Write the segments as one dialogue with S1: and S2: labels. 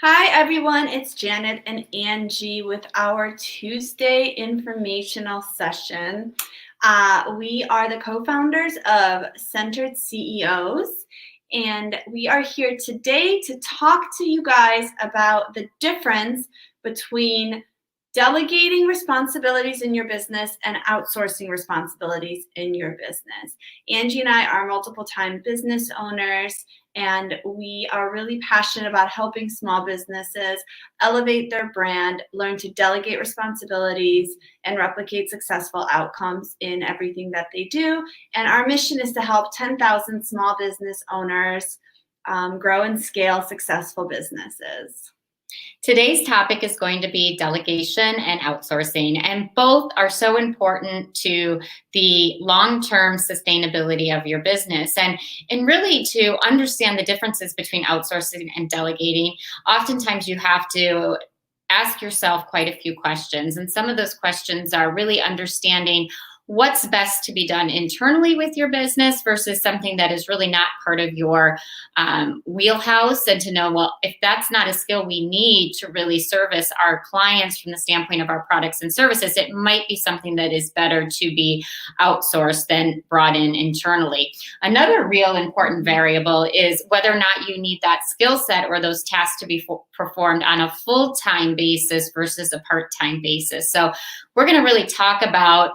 S1: Hi everyone, it's Janet and Angie with our Tuesday informational session. We are the co-founders of Centered CEOs, and we are here today to talk to you guys about the difference between delegating responsibilities in your business and outsourcing responsibilities in your business. Angie and I are multiple time business owners, and we are really passionate about helping small businesses elevate their brand, learn to delegate responsibilities, and replicate successful outcomes in everything that they do. And our mission is to help 10,000 small business owners grow and scale successful businesses.
S2: Today's topic is going to be delegation and outsourcing, and both are so important to the long-term sustainability of your business. And really to understand the differences between outsourcing and delegating, oftentimes you have to ask yourself quite a few questions. And some of those questions are really understanding what's best to be done internally with your business versus something that is really not part of your wheelhouse, and to know, well, if that's not a skill we need to really service our clients from the standpoint of our products and services, it might be something that is better to be outsourced than brought in internally. Another real important variable is whether or not you need that skill set or those tasks to be performed on a full-time basis versus a part-time basis. So we're going to really talk about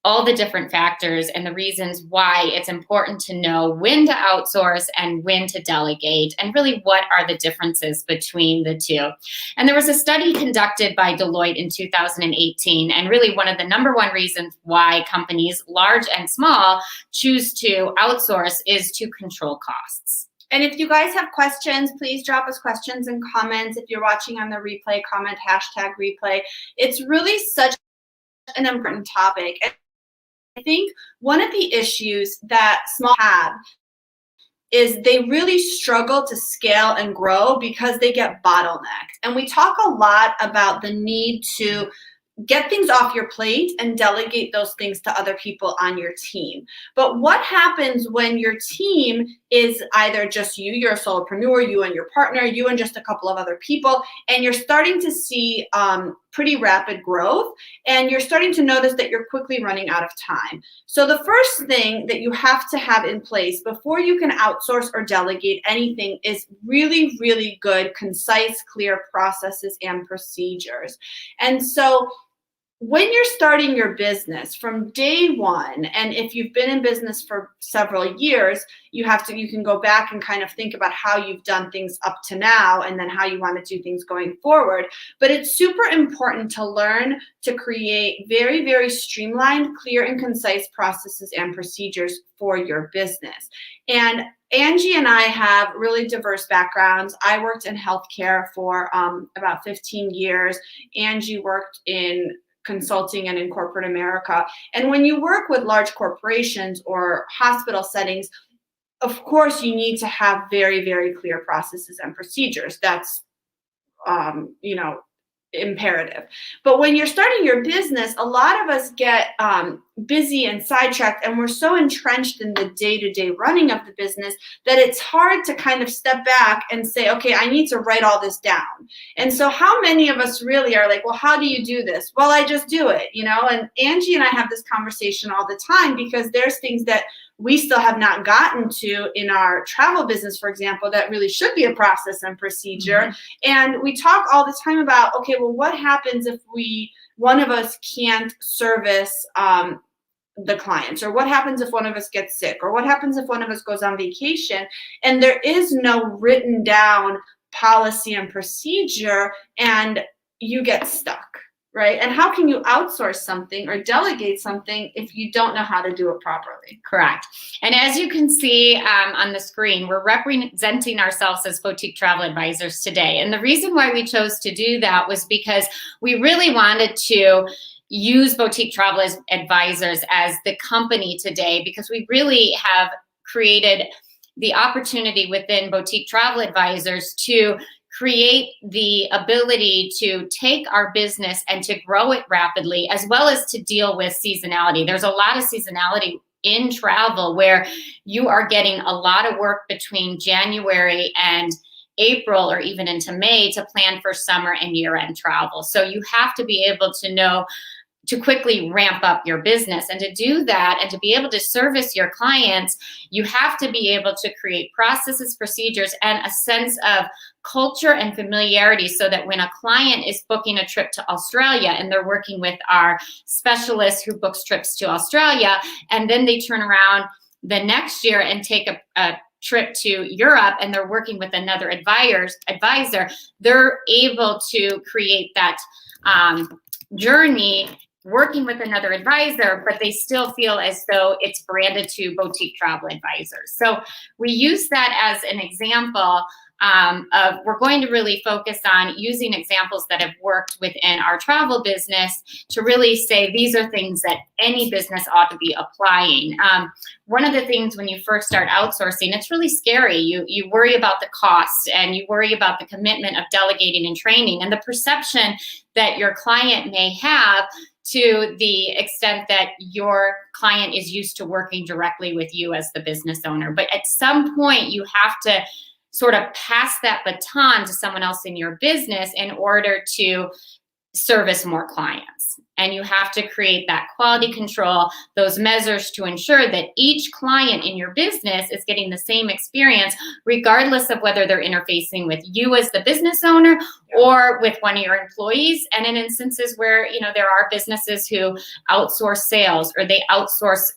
S2: all the different factors and the reasons why it's important to know when to outsource and when to delegate, and really what are the differences between the two. And there was a study conducted by Deloitte in 2018, and really one of the number one reasons why companies, large and small, choose to outsource is to control costs.
S1: And if you guys have questions, please drop us questions and comments. If you're watching on the replay, comment #replay. It's really such an important topic. And I think one of the issues that small have is they really struggle to scale and grow because they get bottlenecked. And we talk a lot about the need to get things off your plate and delegate those things to other people on your team. But what happens when your team is either just you, you're a solopreneur, you and your partner, you and just a couple of other people, and you're starting to see pretty rapid growth, and you're starting to notice that you're quickly running out of time. So the first thing that you have to have in place before you can outsource or delegate anything is really, really good, concise, clear processes and procedures. And so when you're starting your business from day one, and if you've been in business for several years, you can go back and kind of think about how you've done things up to now and then how you want to do things going forward. But it's super important to learn to create very, very streamlined, clear, and concise processes and procedures for your business. And Angie and I have really diverse backgrounds. I worked in healthcare for about 15 years. Angie worked in consulting and in corporate America. And when you work with large corporations or hospital settings, of course, you need to have very, very clear processes and procedures. That's, imperative. But when you're starting your business, a lot of us get busy and sidetracked, and we're so entrenched in the day-to-day running of the business that it's hard to kind of step back and say, okay, I need to write all this down. And so how many of us really are like, well, how do you do this? Well, I just do it, And Angie and I have this conversation all the time because there's things that we still have not gotten to in our travel business, for example, that really should be a process and procedure. Mm-hmm. And we talk all the time about, okay, well, what happens if one of us can't service the clients, or what happens if one of us gets sick, or what happens if one of us goes on vacation, and there is no written down policy and procedure, and you get stuck. Right? And how can you outsource something or delegate something if you don't know how to do it properly?
S2: Correct. And as you can see on the screen, we're representing ourselves as boutique travel advisors today. And the reason why we chose to do that was because we really wanted to use boutique travel advisors as the company today, because we really have created the opportunity within boutique travel advisors to create the ability to take our business and to grow it rapidly, as well as to deal with seasonality. There's a lot of seasonality in travel where you are getting a lot of work between January and April or even into May to plan for summer and year-end travel. So you have to be able to know to quickly ramp up your business. And to do that and to be able to service your clients, you have to be able to create processes, procedures, and a sense of culture and familiarity, so that when a client is booking a trip to Australia and they're working with our specialist who books trips to Australia, and then they turn around the next year and take a trip to Europe and they're working with another advisor, they're able to create that journey working with another advisor, but they still feel as though it's branded to boutique travel advisors. So we use that as an example of, we're going to really focus on using examples that have worked within our travel business to really say these are things that any business ought to be applying. One of the things when you first start outsourcing, it's really scary. You worry about the cost and you worry about the commitment of delegating and training and the perception that your client may have, to the extent that your client is used to working directly with you as the business owner. But at some point, you have to sort of pass that baton to someone else in your business in order to service more clients. And you have to create that quality control, those measures to ensure that each client in your business is getting the same experience, regardless of whether they're interfacing with you as the business owner or with one of your employees. And in instances where, there are businesses who outsource sales or they outsource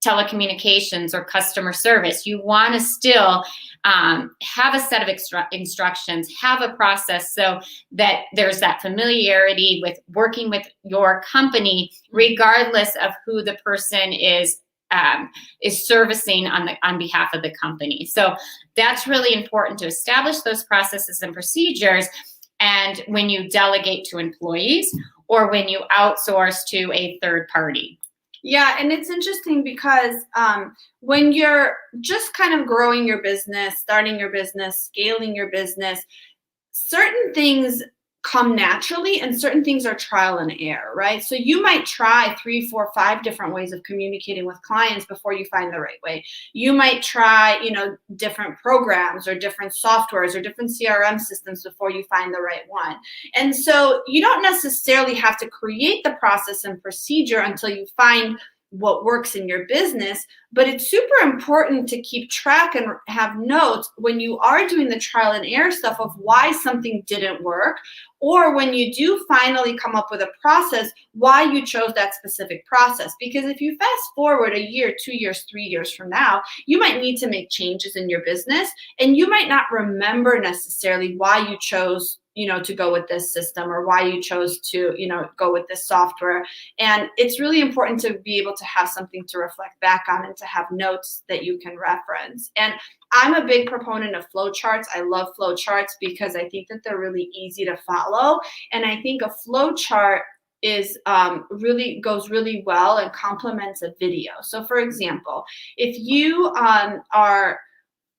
S2: telecommunications or customer service, you want to still have a set of instructions, have a process so that there's that familiarity with working with your company, regardless of who the person is servicing on behalf of the company. So that's really important to establish those processes and procedures. And when you delegate to employees or when you outsource to a third party.
S1: Yeah, and it's interesting because when you're just kind of growing your business, starting your business, scaling your business, certain things come naturally and certain things are trial and error, right? So you might try 3, 4, 5 different ways of communicating with clients before you find the right way. You might try, different programs or different softwares or different CRM systems before you find the right one. And so you don't necessarily have to create the process and procedure until you find what works in your business, but it's super important to keep track and have notes when you are doing the trial and error stuff of why something didn't work, or when you do finally come up with a process, why you chose that specific process. Because if you fast forward a year, 2 years, 3 years from now, you might need to make changes in your business and you might not remember necessarily why you chose to go with this system or why you chose to, go with this software. And it's really important to be able to have something to reflect back on and to have notes that you can reference. And I'm a big proponent of flowcharts. I love flowcharts because I think that they're really easy to follow. And I think a flowchart is goes really well and complements a video. So for example, if you are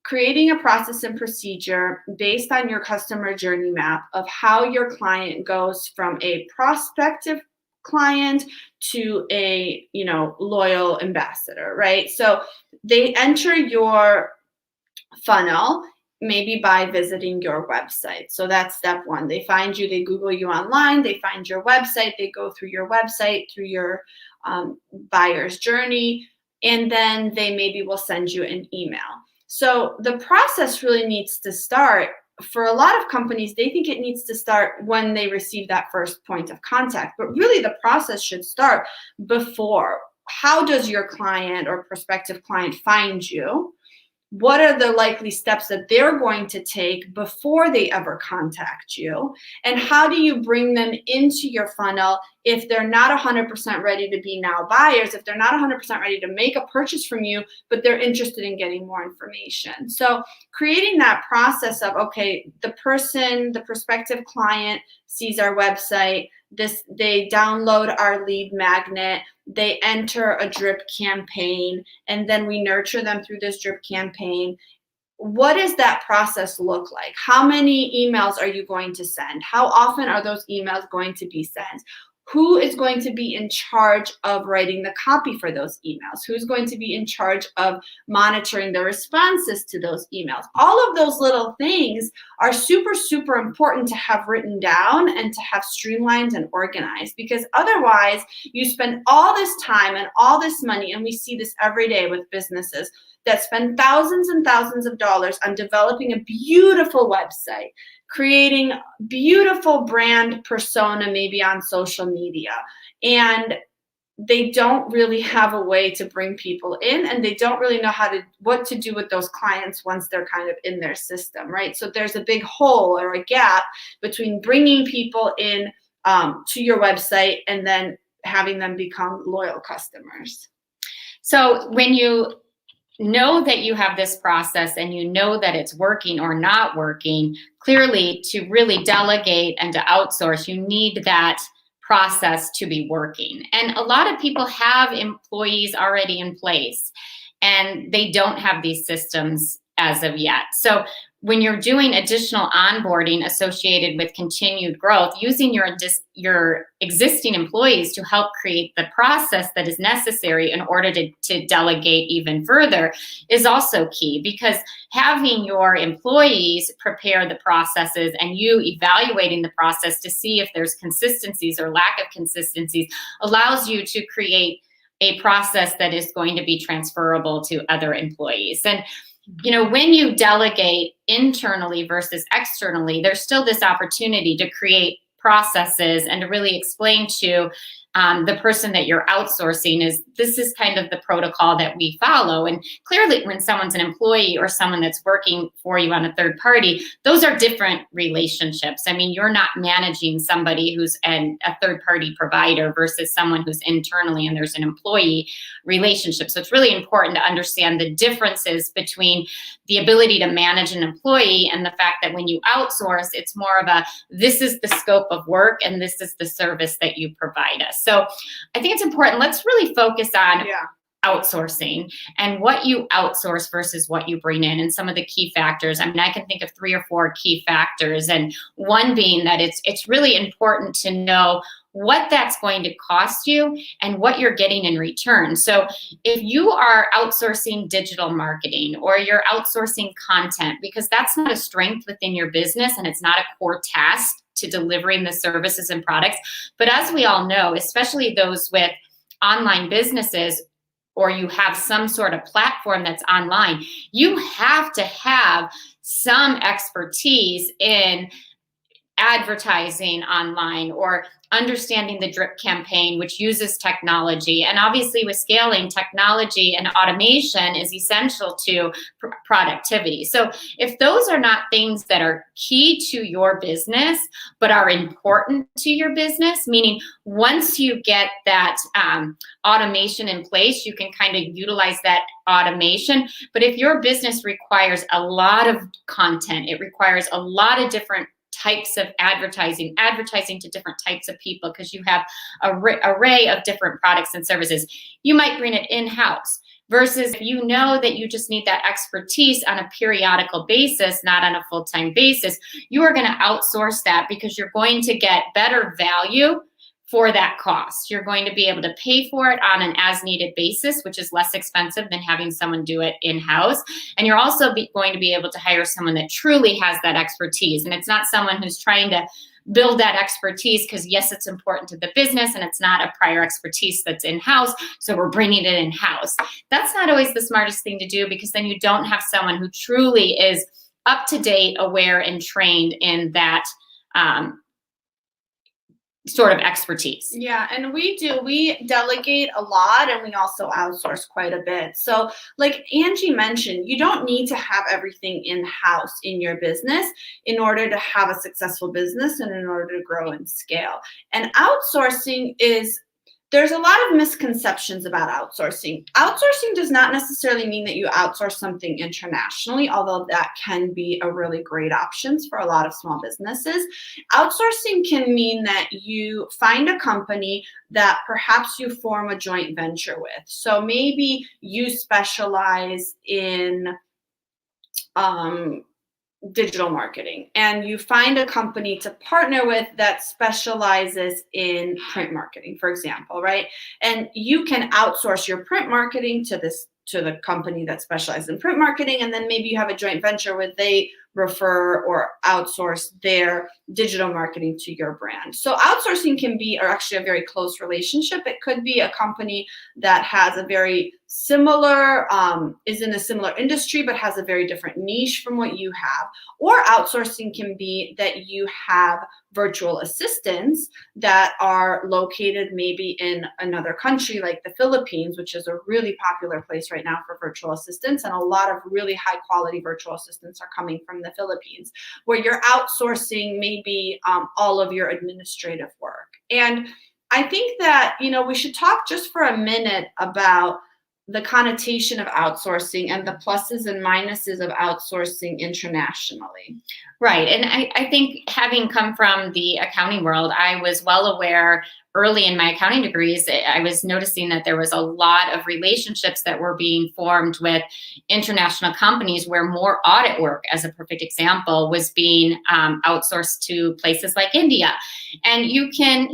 S1: creating a process and procedure based on your customer journey map of how your client goes from a prospective client to a loyal ambassador, right? So they enter your funnel maybe by visiting your website. So that's step one. They find you, they Google you online, they find your website, they go through your website, through your buyer's journey, and then they maybe will send you an email. So the process really needs to start. For a lot of companies, they think it needs to start when they receive that first point of contact, but really the process should start before. How does your client or prospective client find you? What are the likely steps that they're going to take before they ever contact you? And how do you bring them into your funnel if they're not 100% ready to be now buyers, if they're not 100% ready to make a purchase from you, but they're interested in getting more information? So creating that process of, okay, the prospective client sees our website, they download our lead magnet, they enter a drip campaign, and then we nurture them through this drip campaign. What does that process look like? How many emails are you going to send? How often are those emails going to be sent? Who is going to be in charge of writing the copy for those emails? Who's going to be in charge of monitoring the responses to those emails? All of those little things are super, super important to have written down and to have streamlined and organized, because otherwise you spend all this time and all this money, and we see this every day with businesses that spend thousands and thousands of dollars on developing a beautiful website, creating beautiful brand persona maybe on social media, and they don't really have a way to bring people in, and they don't really know what to do with those clients once they're kind of in their system, right? So there's a big hole or a gap between bringing people in to your website and then having them become loyal customers.
S2: So when you know that you have this process and you know that it's working or not working, clearly to really delegate and to outsource, you need that process to be working. And a lot of people have employees already in place and they don't have these systems as of yet. So when you're doing additional onboarding associated with continued growth, using your existing employees to help create the process that is necessary in order to delegate even further is also key, because having your employees prepare the processes and you evaluating the process to see if there's consistencies or lack of consistencies allows you to create a process that is going to be transferable to other employees. And when you delegate internally versus externally, there's still this opportunity to create processes and to really explain to the person that you're outsourcing this is kind of the protocol that we follow. And clearly when someone's an employee or someone that's working for you on a third party, those are different relationships. I mean, you're not managing somebody who's a third party provider versus someone who's internally, and there's an employee relationship. So it's really important to understand the differences between the ability to manage an employee and the fact that when you outsource, it's more of this is the scope of work and this is the service that you provide us. So I think it's important. Let's really focus on outsourcing and what you outsource versus what you bring in, and some of the key factors. I mean, I can think of 3 or 4 key factors, and one being that it's really important to know what that's going to cost you and what you're getting in return. So if you are outsourcing digital marketing or you're outsourcing content, because that's not a strength within your business and it's not a core task to delivering the services and products. But as we all know, especially those with online businesses, or you have some sort of platform that's online, you have to have some expertise in advertising online or understanding the drip campaign, which uses technology. And obviously with scaling, technology and automation is essential to productivity. So if those are not things that are key to your business, but are important to your business, meaning once you get that automation in place, you can kind of utilize that automation. But if your business requires a lot of content, it requires a lot of different types of advertising to different types of people, because you have an array of different products and services, you might bring it in-house. Versus if you know that you just need that expertise on a periodical basis, not on a full-time basis, you are going to outsource that because you're going to get better value for that cost. You're going to be able to pay for it on an as-needed basis, which is less expensive than having someone do it in-house. And you're also going to be able to hire someone that truly has that expertise. And it's not someone who's trying to build that expertise because, yes, it's important to the business and it's not a prior expertise that's in-house, so we're bringing it in-house. That's not always the smartest thing to do, because then you don't have someone who truly is up to date, aware, and trained in that sort of expertise.
S1: Yeah, and we delegate a lot, and we also outsource quite a bit. So like Angie mentioned, you don't need to have everything in-house in your business in order to have a successful business and in order to grow and scale. And outsourcing there's a lot of misconceptions about outsourcing. Outsourcing does not necessarily mean that you outsource something internationally, although that can be a really great option for a lot of small businesses. Outsourcing can mean that you find a company that perhaps you form a joint venture with. So maybe you specialize in digital marketing, and you find a company to partner with that specializes in print marketing, for example, right? And you can outsource your print marketing to the company that specializes in print marketing, and then maybe you have a joint venture where they refer or outsource their digital marketing to your brand. So outsourcing can be, or actually a very close relationship. It could be a company that has a very similar, is in a similar industry, but has a very different niche from what you have. Or outsourcing can be that you have virtual assistants that are located maybe in another country like the Philippines, which is a really popular place right now for virtual assistants. And a lot of really high quality virtual assistants are coming from the Philippines, where you're outsourcing maybe all of your administrative work. And I think that, we should talk just for a minute about the connotation of outsourcing and the pluses and minuses of outsourcing internationally.
S2: Right. And I think, having come from the accounting world, I was well aware early in my accounting degrees. I was noticing that there was a lot of relationships that were being formed with international companies, where more audit work, as a perfect example, was being outsourced to places like India. And you can,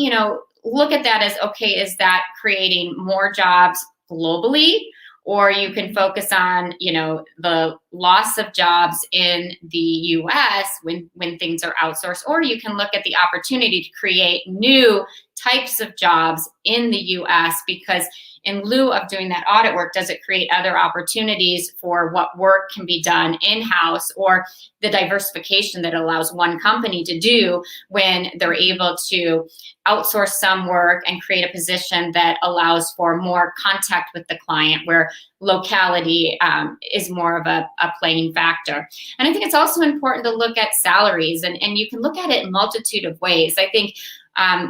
S2: look at that as, okay, is that creating more jobs globally? Or you can focus on, the loss of jobs in the US when things are outsourced. Or you can look at the opportunity to create new types of jobs in the US, because in lieu of doing that audit work, does it create other opportunities for what work can be done in-house, or the diversification that allows one company to do when they're able to outsource some work and create a position that allows for more contact with the client, where locality is more of a playing factor. And I think it's also important to look at salaries, and you can look at it in a multitude of ways. I think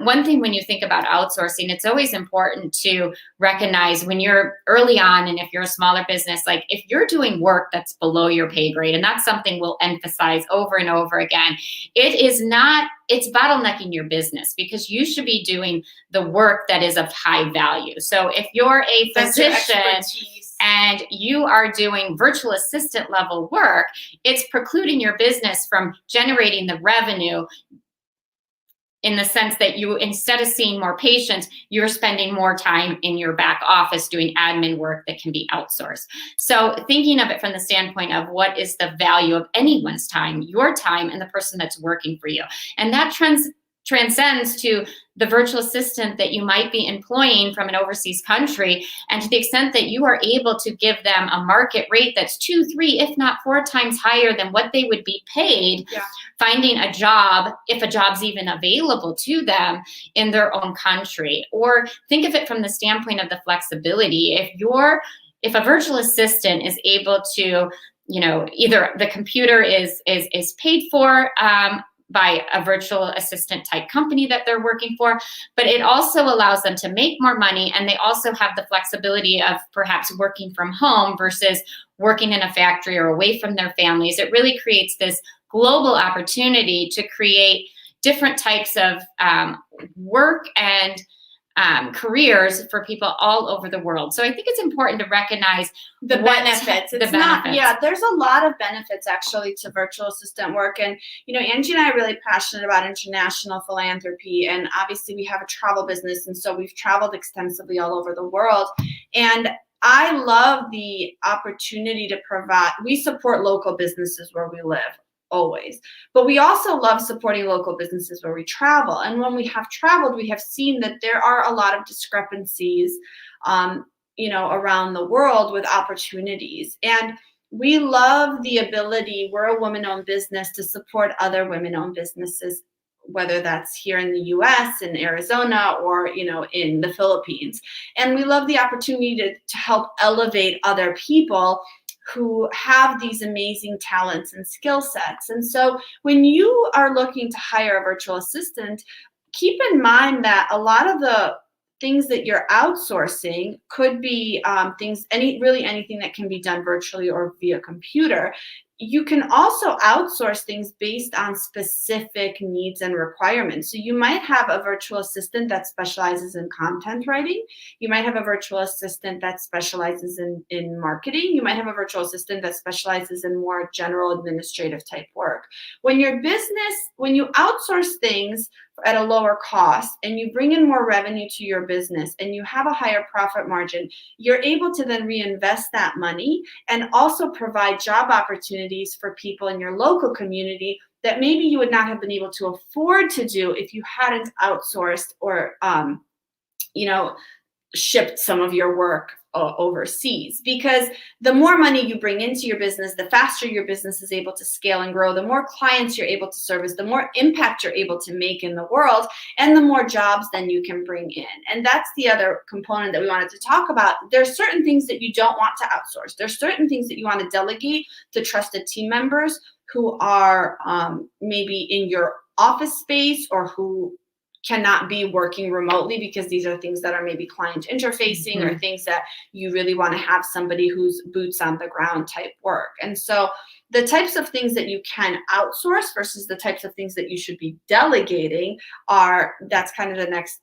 S2: one thing, when you think about outsourcing, it's always important to recognize when you're early on, and if you're a smaller business, like if you're doing work that's below your pay grade, and that's something we'll emphasize over and over again, it's bottlenecking your business, because you should be doing the work that is of high value. So if you're a physician and you are doing virtual assistant level work, it's precluding your business from generating the revenue, in the sense that you, instead of seeing more patients, you're spending more time in your back office doing admin work that can be outsourced. So thinking of it from the standpoint of what is the value of anyone's time, your time, and the person that's working for you. And that transcends to the virtual assistant that you might be employing from an overseas country. And to the extent that you are able to give them a market rate that's 2, 3, if not 4 times higher than what they would be paid, finding a job, if a job's even available to them in their own country. Or think of it from the standpoint of the flexibility. If a virtual assistant is able to, either the computer is paid for by a virtual assistant type company that they're working for, but it also allows them to make more money, and they also have the flexibility of perhaps working from home versus working in a factory or away from their families. It really creates this global opportunity to create different types of work and careers for people all over the world. So I think it's important to recognize
S1: the benefits. There's a lot of benefits actually to virtual assistant work. And, Angie and I are really passionate about international philanthropy. And obviously we have a travel business. And so we've traveled extensively all over the world. And I love the opportunity to we support local businesses where we live, always. But we also love supporting local businesses where we travel. And when we have traveled, we have seen that there are a lot of discrepancies, around the world with opportunities. And we love the ability, we're a women-owned business, to support other women-owned businesses, whether that's here in the US, in Arizona, or, in the Philippines. And we love the opportunity to help elevate other people who have these amazing talents and skill sets. And so when you are looking to hire a virtual assistant, keep in mind that a lot of the things that you're outsourcing could be anything that can be done virtually or via computer. you can also outsource things based on specific needs and requirements. So you might have a virtual assistant that specializes in content writing. You might have a virtual assistant that specializes in marketing. You might have a virtual assistant that specializes in more general administrative type work. When you outsource things at a lower cost and you bring in more revenue to your business and you have a higher profit margin, you're able to then reinvest that money and also provide job opportunities for people in your local community that maybe you would not have been able to afford to do if you hadn't outsourced or shipped some of your work overseas. Because the more money you bring into your business, the faster your business is able to scale and grow, the more clients you're able to service, the more impact you're able to make in the world, and the more jobs then you can bring in. And that's the other component that we wanted to talk about. There's certain things that you don't want to outsource. There's certain things that you want to delegate to trusted team members who are maybe in your office space or who cannot be working remotely, because these are things that are maybe client interfacing or things that you really want to have somebody who's boots on the ground type work. And so the types of things that you can outsource versus the types of things that you should be delegating that's kind of the next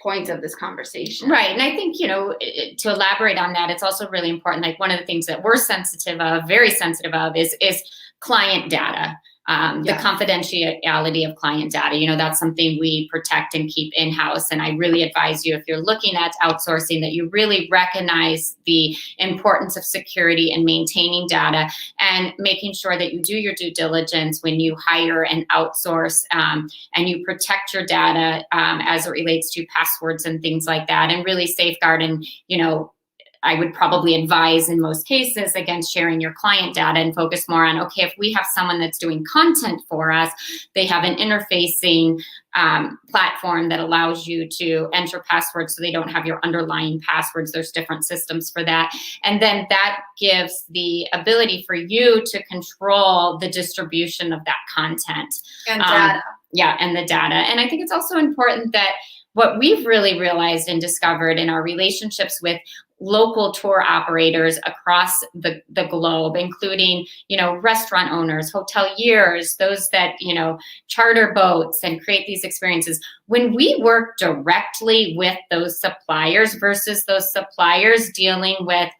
S1: point of this conversation.
S2: Right. And I think, to elaborate on that, it's also really important. Like one of the things that we're very sensitive of is client data. The confidentiality of client data, that's something we protect and keep in-house. And I really advise you, if you're looking at outsourcing, that you really recognize the importance of security and maintaining data and making sure that you do your due diligence when you hire and outsource, and you protect your data as it relates to passwords and things like that, and really safeguard and, I would probably advise in most cases against sharing your client data and focus more on, okay, if we have someone that's doing content for us, they have an interfacing platform that allows you to enter passwords so they don't have your underlying passwords. There's different systems for that. And then that gives the ability for you to control the distribution of that content.
S1: And data.
S2: And the data. And I think it's also important that what we've really realized and discovered in our relationships with local tour operators across the globe, including, restaurant owners, hoteliers, those that, charter boats and create these experiences. When we work directly with those suppliers versus those suppliers dealing with,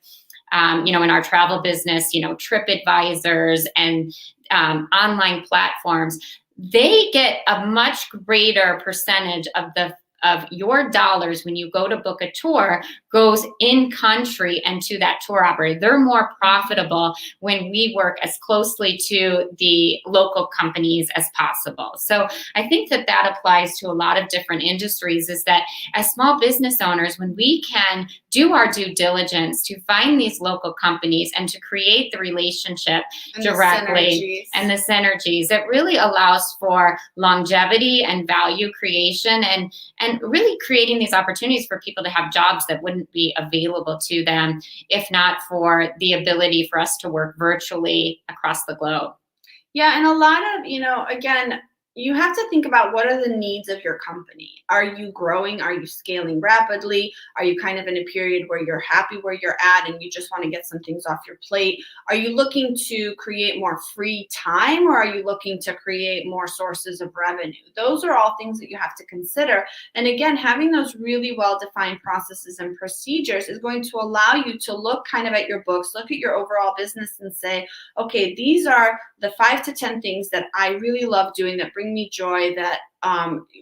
S2: in our travel business, trip advisors and online platforms, they get a much greater percentage of your dollars when you go to book a tour goes in country and to that tour operator. They're more profitable when we work as closely to the local companies as possible. So I think that applies to a lot of different industries, is that as small business owners, when we can do our due diligence to find these local companies and to create the relationship directly and the synergies, it really allows for longevity and value creation and really creating these opportunities for people to have jobs that wouldn't be available to them if not for the ability for us to work virtually across the globe.
S1: Yeah, and a lot of, again, you have to think about what are the needs of your company. Are you growing? Are you scaling rapidly? Are you kind of in a period where you're happy where you're at and you just want to get some things off your plate? Are you looking to create more free time, or are you looking to create more sources of revenue? Those are all things that you have to consider. And again, having those really well-defined processes and procedures is going to allow you to look kind of at your books, look at your overall business and say, okay, these are the 5 to 10 things that I really love doing that bring me joy, that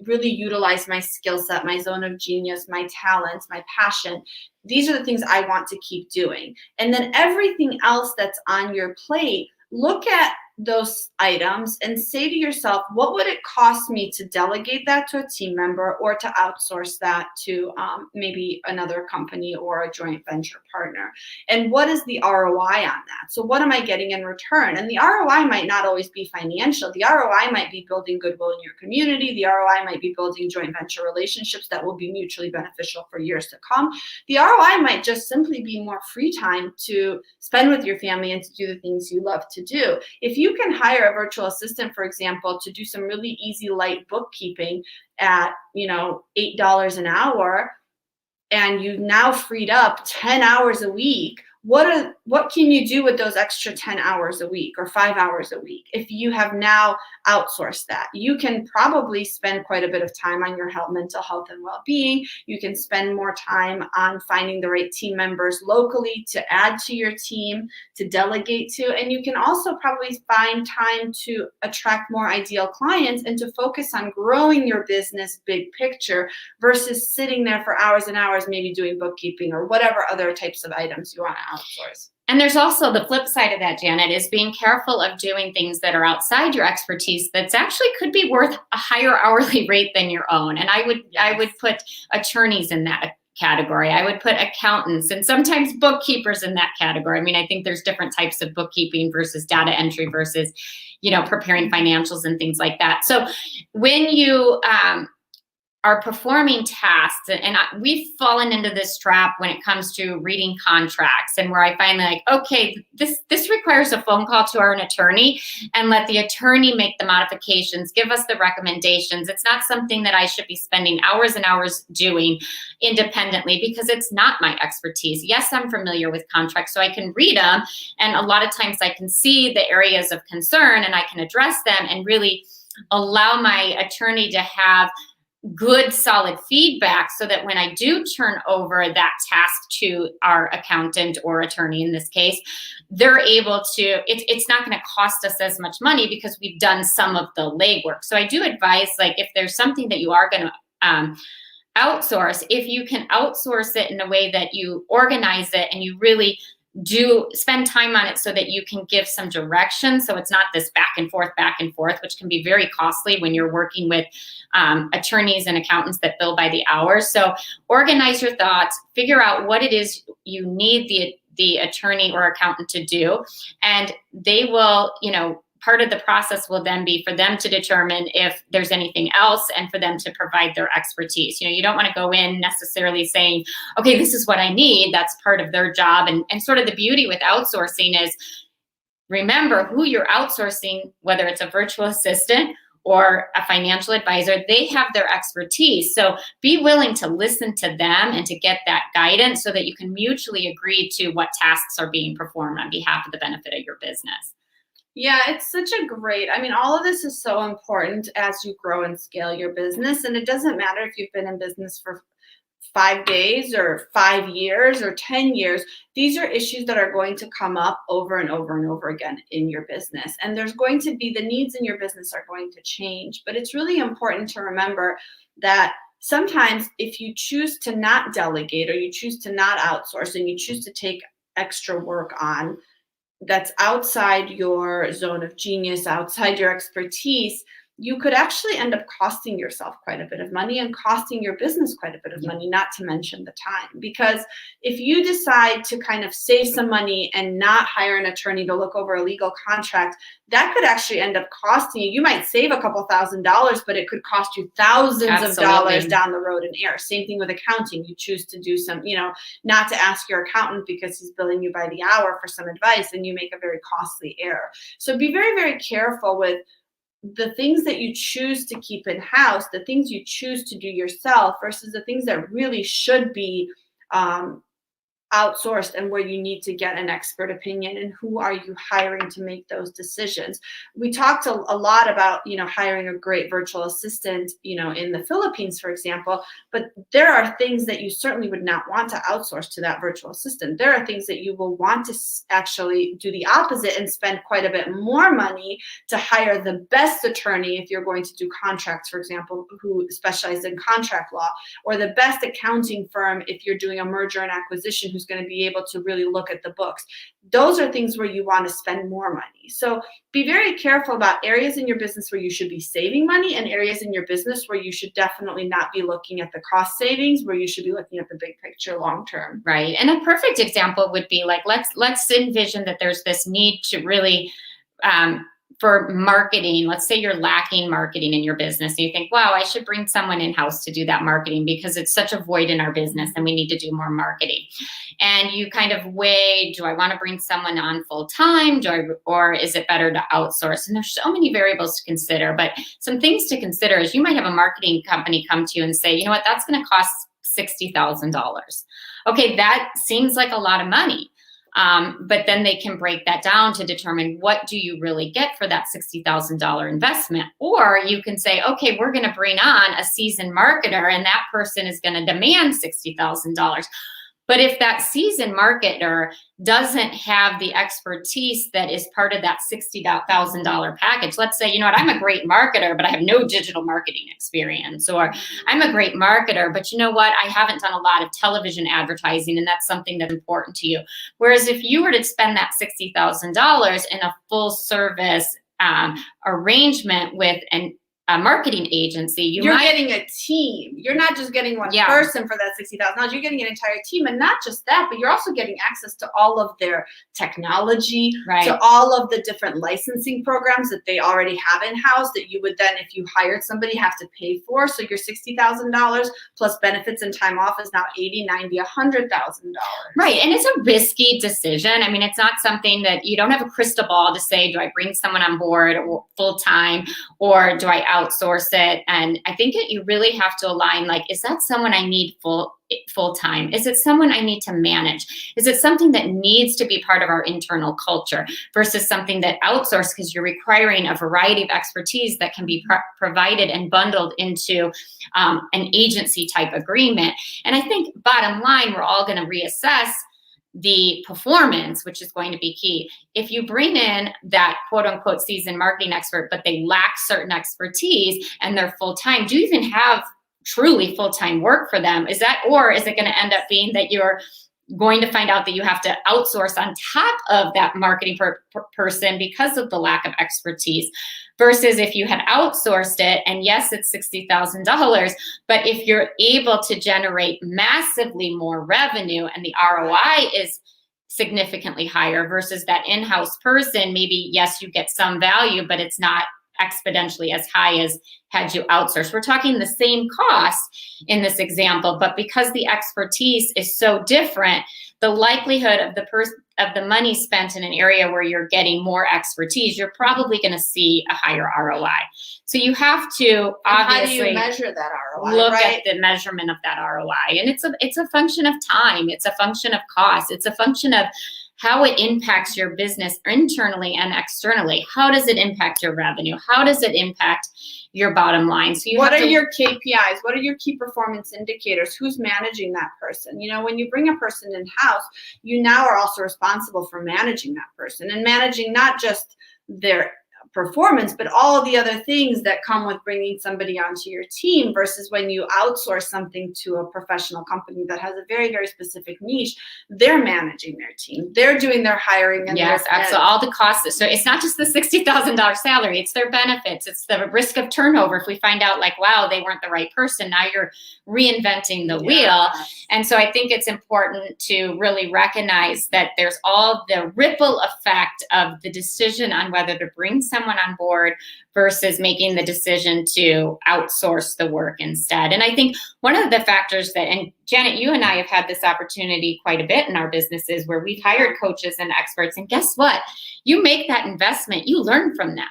S1: really utilize my skill set, my zone of genius, my talents, my passion. These are the things I want to keep doing. And then everything else that's on your plate, look at those items and say to yourself, what would it cost me to delegate that to a team member or to outsource that to maybe another company or a joint venture partner? And what is the ROI on that? So what am I getting in return? And the ROI might not always be financial. The ROI might be building goodwill in your community. The ROI might be building joint venture relationships that will be mutually beneficial for years to come. The ROI might just simply be more free time to spend with your family and to do the things you love to do. If you can hire a virtual assistant, for example, to do some really easy, light bookkeeping at, $8 an hour, and you've now freed up 10 hours a week, what can you do with those extra 10 hours a week or 5 hours a week? If you have now outsourced that, you can probably spend quite a bit of time on your mental health and well-being. You can spend more time on finding the right team members locally to add to your team, to delegate to, and you can also probably find time to attract more ideal clients and to focus on growing your business big picture versus sitting there for hours and hours, maybe doing bookkeeping or whatever other types of items you want to outsource.
S2: And there's also the flip side of that, Janet, is being careful of doing things that are outside your expertise that's actually could be worth a higher hourly rate than your own. And I would put attorneys in that category. I would put accountants and sometimes bookkeepers in that category. I mean, I think there's different types of bookkeeping versus data entry versus, preparing financials and things like that. So when you are performing tasks, and we've fallen into this trap when it comes to reading contracts, and where I find like, okay, this requires a phone call to our attorney and let the attorney make the modifications, give us the recommendations. It's not something that I should be spending hours and hours doing independently because it's not my expertise. Yes, I'm familiar with contracts, so I can read them, and a lot of times I can see the areas of concern and I can address them and really allow my attorney to have good solid feedback so that when I do turn over that task to our accountant or attorney in this case, they're able to, it's not going to cost us as much money because we've done some of the legwork. So I do advise, like, if there's something that you are going to outsource, if you can outsource it in a way that you organize it and you really do spend time on it so that you can give some direction. So it's not this back and forth, which can be very costly when you're working with attorneys and accountants that bill by the hour. So organize your thoughts, figure out what it is you need the attorney or accountant to do. And they will, part of the process will then be for them to determine if there's anything else and for them to provide their expertise. You don't want to go in necessarily saying, okay, this is what I need. That's part of their job. And sort of the beauty with outsourcing is remember who you're outsourcing, whether it's a virtual assistant or a financial advisor, they have their expertise. So be willing to listen to them and to get that guidance so that you can mutually agree to what tasks are being performed on behalf of the benefit of your business.
S1: Yeah, it's such a great, all of this is so important as you grow and scale your business. And it doesn't matter if you've been in business for 5 days or 5 years or 10 years. These are issues that are going to come up over and over and over again in your business. And there's going to be, the needs in your business are going to change. But it's really important to remember that sometimes if you choose to not delegate or you choose to not outsource and you choose to take extra work on, that's outside your zone of genius, outside your expertise, you could actually end up costing yourself quite a bit of money and costing your business quite a bit of money, not to mention the time. Because if you decide to kind of save some money and not hire an attorney to look over a legal contract, that could actually end up costing you. You might save a couple $1,000s, but it could cost you thousands of dollars down the road in error. Same thing with accounting. You choose to do some, not to ask your accountant because he's billing you by the hour for some advice, and you make a very costly error. So be very, very careful with the things that you choose to keep in-house, the things you choose to do yourself versus the things that really should be outsourced and where you need to get an expert opinion, and who are you hiring to make those decisions. We talked a lot about, hiring a great virtual assistant, in the Philippines, for example, but there are things that you certainly would not want to outsource to that virtual assistant. There are things that you will want to actually do the opposite and spend quite a bit more money to hire the best attorney if you're going to do contracts, for example, who specialize in contract law, or the best accounting firm if you're doing a merger and acquisition who's going to be able to really look at the books. Those are things where you want to spend more money. So be very careful about areas in your business where you should be saving money and areas in your business where you should definitely not be looking at the cost savings, where you should be looking at the big picture long term.
S2: Right. And a perfect example would be like, let's envision that there's this need to really for marketing. Let's say you're lacking marketing in your business and you think, wow, I should bring someone in-house to do that marketing because it's such a void in our business and we need to do more marketing. And you kind of weigh, do I want to bring someone on full time? Or is it better to outsource? And there's so many variables to consider, but some things to consider is you might have a marketing company come to you and say, you know what, that's going to cost $60,000. Okay, that seems like a lot of money. But then they can break that down to determine what do you really get for that $60,000 investment. Or you can say, okay, we're going to bring on a seasoned marketer and that person is going to demand $60,000. But if that seasoned marketer doesn't have the expertise that is part of that $60,000 package, let's say, you know what, I'm a great marketer, but I have no digital marketing experience, or I'm a great marketer, but you know what, I haven't done a lot of television advertising, and that's something that's important to you. Whereas if you were to spend that $60,000 in a full service arrangement with a marketing agency,
S1: you're getting a team. You're not just getting one person for that $60,000. You're getting an entire team, and not just that, but you're also getting access to all of their technology, to all of the different licensing programs that they already have in house that you would then, if you hired somebody, have to pay for. So your $60,000 plus benefits and time off is now $80,000, $90,000, $100,000.
S2: Right, and it's a risky decision. I mean, it's not something that you don't have a crystal ball to say, do I bring someone on board full time, or do I outsource it? And I think that you really have to align, like, is that someone I need full time? Is it someone I need to manage? Is it something that needs to be part of our internal culture versus something that outsourced, because you're requiring a variety of expertise that can be provided and bundled into an agency type agreement. And I think bottom line, we're all going to reassess the performance, which is going to be key. If you bring in that quote unquote seasoned marketing expert, but they lack certain expertise and they're full time, do you even have truly full time work for them? Or is it going to end up being that you're going to find out that you have to outsource on top of that marketing person because of the lack of expertise? Versus if you had outsourced it, and yes, it's $60,000, but if you're able to generate massively more revenue and the ROI is significantly higher versus that in-house person, maybe, yes, you get some value, but it's not exponentially as high as had you outsourced. We're talking the same cost in this example, but because the expertise is so different, the likelihood of the money spent in an area where you're getting more expertise, you're probably going to see a higher ROI. So you have to obviously,
S1: how do you measure that ROI?
S2: Look at the measurement of that ROI, and it's a function of time. It's a function of cost. It's a function of how it impacts your business internally and externally. How does it impact your revenue? How does it impact your bottom line? So
S1: what are your KPIs? What are your key performance indicators? Who's managing that person? You know, when you bring a person in-house, you now are also responsible for managing that person and managing not just their performance, but all of the other things that come with bringing somebody onto your team versus when you outsource something to a professional company that has a very, very specific niche. They're managing their team. They're doing their hiring. And
S2: yes, absolutely. All the costs. So it's not just the $60,000 salary. It's their benefits. It's the risk of turnover. If we find out like, wow, they weren't the right person, now you're reinventing the wheel. And so I think it's important to really recognize that there's all the ripple effect of the decision on whether to bring someone on board versus making the decision to outsource the work instead. And I think one of the factors that, and Janet, you and I have had this opportunity quite a bit in our businesses where we've hired coaches and experts, and guess what? You make that investment, you learn from them.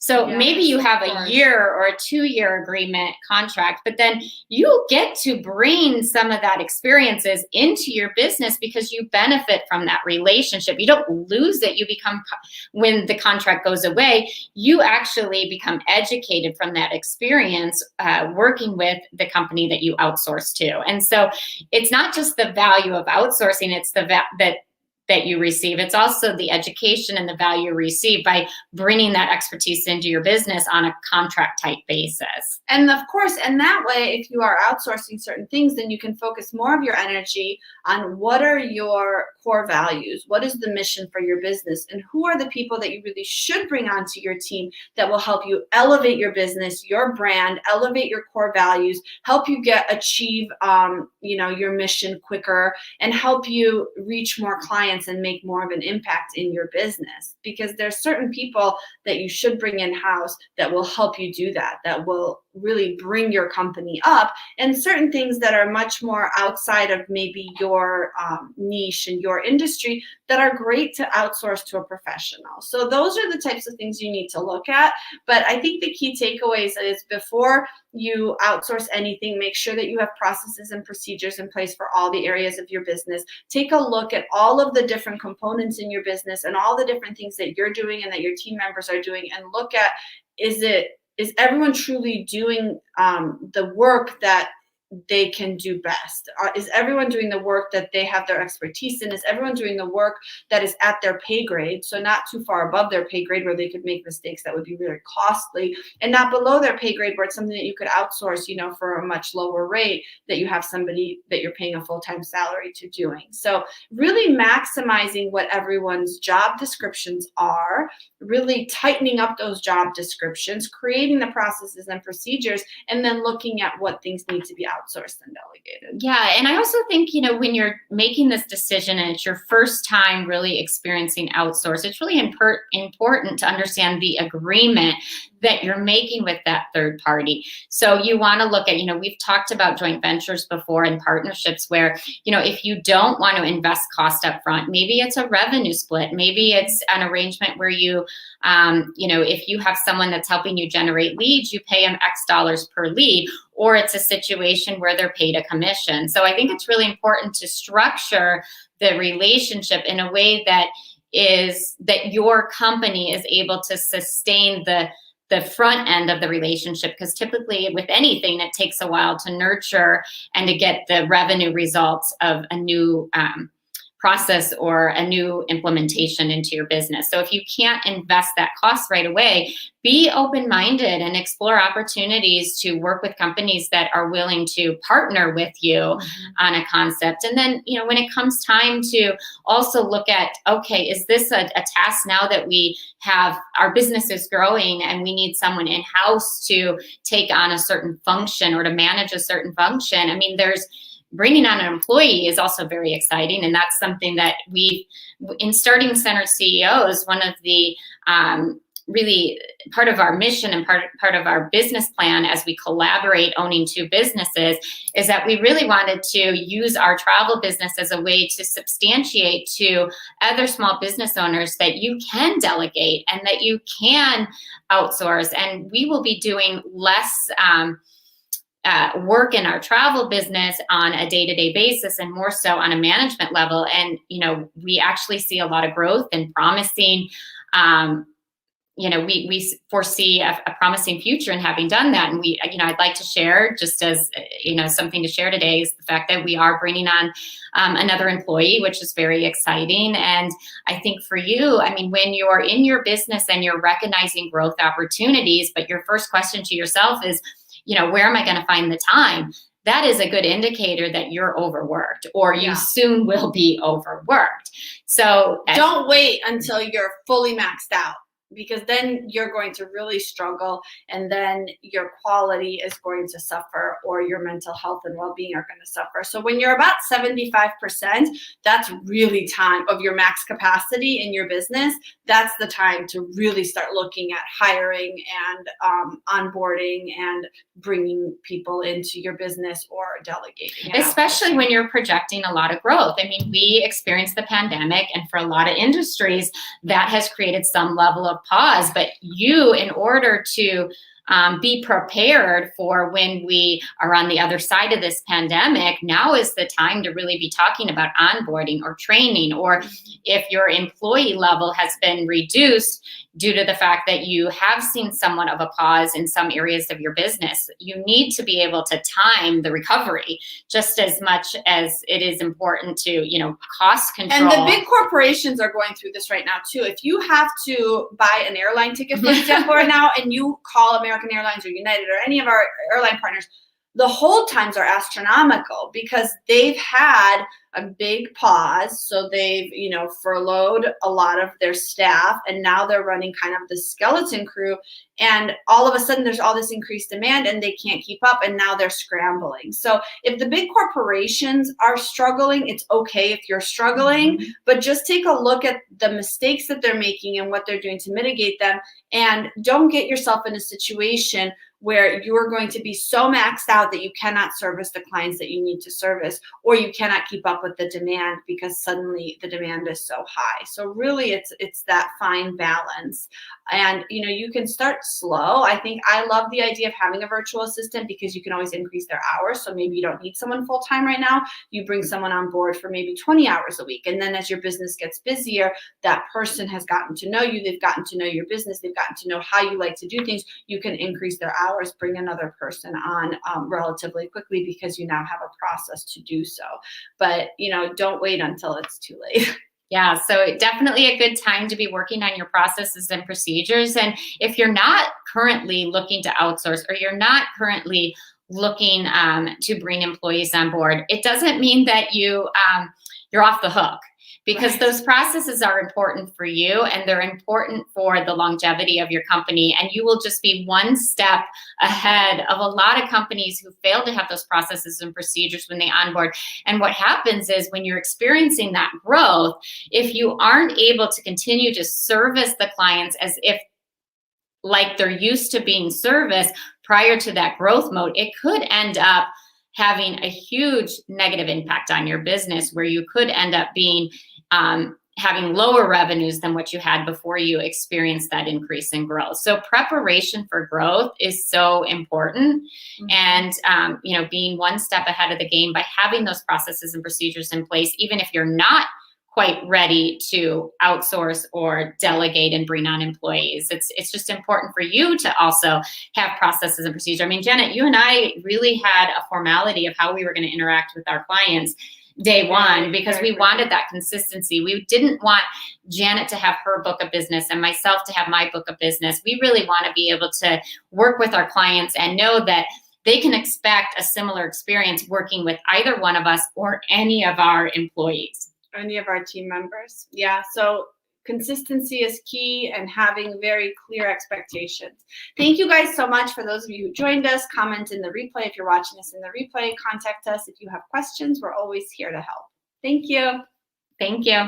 S2: So maybe you have a year or a 2-year agreement contract, but then you get to bring some of that experiences into your business because you benefit from that relationship. You don't lose it. You become, when the contract goes away, you actually become educated from that experience working with the company that you outsource to. And so it's not just the value of outsourcing, it's the that you receive. It's also the education and the value you receive by bringing that expertise into your business on a contract type basis.
S1: And of course, and that way, if you are outsourcing certain things, then you can focus more of your energy on what are your core values, what is the mission for your business, and who are the people that you really should bring onto your team that will help you elevate your business, your brand, elevate your core values, help you achieve your mission quicker, and help you reach more clients and make more of an impact in your business. Because there's certain people that you should bring in-house that will help you do that will really bring your company up, and certain things that are much more outside of maybe your niche and your industry, that are great to outsource to a professional. So those are the types of things you need to look at. But I think the key takeaways is before you outsource anything, make sure that you have processes and procedures in place for all the areas of your business. Take a look at all of the different components in your business and all the different things that you're doing and that your team members are doing, and look at, is everyone truly doing the work that they can do best? Is everyone doing the work that they have their expertise in? Is everyone doing the work that is at their pay grade, so not too far above their pay grade where they could make mistakes that would be really costly, and not below their pay grade where it's something that you could outsource, for a much lower rate that you have somebody that you're paying a full-time salary to doing. So really maximizing what everyone's job descriptions are, really tightening up those job descriptions, creating the processes and procedures, and then looking at what things need to be outsourced and delegated.
S2: Yeah, and I also think, when you're making this decision and it's your first time really experiencing outsource, it's really important to understand the agreement that you're making with that third party. So you want to look at, we've talked about joint ventures before and partnerships where, if you don't want to invest cost up front, maybe it's a revenue split, maybe it's an arrangement where you, if you have someone that's helping you generate leads, you pay them X dollars per lead, or it's a situation where they're paid a commission. So I think it's really important to structure the relationship in a way that your company is able to sustain the front end of the relationship, because typically with anything, it takes a while to nurture and to get the revenue results of a new process or a new implementation into your business. So if you can't invest that cost right away, be open-minded and explore opportunities to work with companies that are willing to partner with you on a concept. And then, when it comes time to also look at, okay, is this a task now that we have, our business is growing and we need someone in-house to take on a certain function or to manage a certain function? I mean, bringing on an employee is also very exciting. And that's something that in starting Centered CEOs, one of the really part of our mission and part of our business plan as we collaborate owning two businesses is that we really wanted to use our travel business as a way to substantiate to other small business owners that you can delegate and that you can outsource. And we will be doing less work in our travel business on a day-to-day basis and more so on a management level. And, we actually see a lot of growth and promising, we foresee a promising future in having done that. And I'd like to share, just as, something to share today, is the fact that we are bringing on another employee, which is very exciting. And I think for you, when you're in your business and you're recognizing growth opportunities, but your first question to yourself is, where am I going to find the time? That is a good indicator that you're overworked or you soon will be overworked. So
S1: don't wait until you're fully maxed out, because then you're going to really struggle, and then your quality is going to suffer, or your mental health and well-being are going to suffer. So when you're about 75%, that's really time of your max capacity in your business. That's the time to really start looking at hiring and onboarding and bringing people into your business or delegating.
S2: Especially when you're projecting a lot of growth. We experienced the pandemic, and for a lot of industries, that has created some level of pause. But in order to be prepared for when we are on the other side of this pandemic, now is the time to really be talking about onboarding or training, or if your employee level has been reduced due to the fact that you have seen somewhat of a pause in some areas of your business, you need to be able to time the recovery just as much as it is important to, cost control.
S1: And the big corporations are going through this right now too. If you have to buy an airline ticket, for example, right now, and you call American Airlines or United or any of our airline partners, the hold times are astronomical because they've had a big pause. So they've, furloughed a lot of their staff, and now they're running kind of the skeleton crew. And all of a sudden there's all this increased demand and they can't keep up, and now they're scrambling. So if the big corporations are struggling, it's okay if you're struggling, but just take a look at the mistakes that they're making and what they're doing to mitigate them. And don't get yourself in a situation where you're going to be so maxed out that you cannot service the clients that you need to service, or you cannot keep up with the demand because suddenly the demand is so high. So really it's that fine balance. And you can start slow. I think I love the idea of having a virtual assistant because you can always increase their hours. So maybe you don't need someone full time right now. You bring someone on board for maybe 20 hours a week. And then as your business gets busier, that person has gotten to know you. They've gotten to know your business. They've gotten to know how you like to do things. You can increase their hours, bring another person on relatively quickly because you now have a process to do so. But, don't wait until it's too late.
S2: Yeah, so definitely a good time to be working on your processes and procedures. And if you're not currently looking to outsource, or you're not currently looking to bring employees on board, it doesn't mean that you're off the hook, because
S1: Right.
S2: those processes are important for you, and they're important for the longevity of your company. And you will just be one step ahead of a lot of companies who fail to have those processes and procedures when they onboard. And what happens is, when you're experiencing that growth, if you aren't able to continue to service the clients as if like they're used to being serviced prior to that growth mode, it could end up having a huge negative impact on your business, where you could end up being having lower revenues than what you had before you experienced that increase in growth. So preparation for growth is so important. And being one step ahead of the game by having those processes and procedures in place, even if you're not quite ready to outsource or delegate and bring on employees. It's just important for you to also have processes and procedures. I mean, Janet, you and I really had a formality of how we were going to interact with our clients day one, because we wanted that consistency. We didn't want Janet to have her book of business and myself to have my book of business. We really want to be able to work with our clients and know that they can expect a similar experience working with either one of us or any of our employees.
S1: Any of our team members. Yeah. So consistency is key, and having very clear expectations. Thank you guys so much. For those of you who joined us, comment in the replay. If you're watching us in the replay, contact us if you have questions. We're always here to help. Thank you.
S2: Thank you.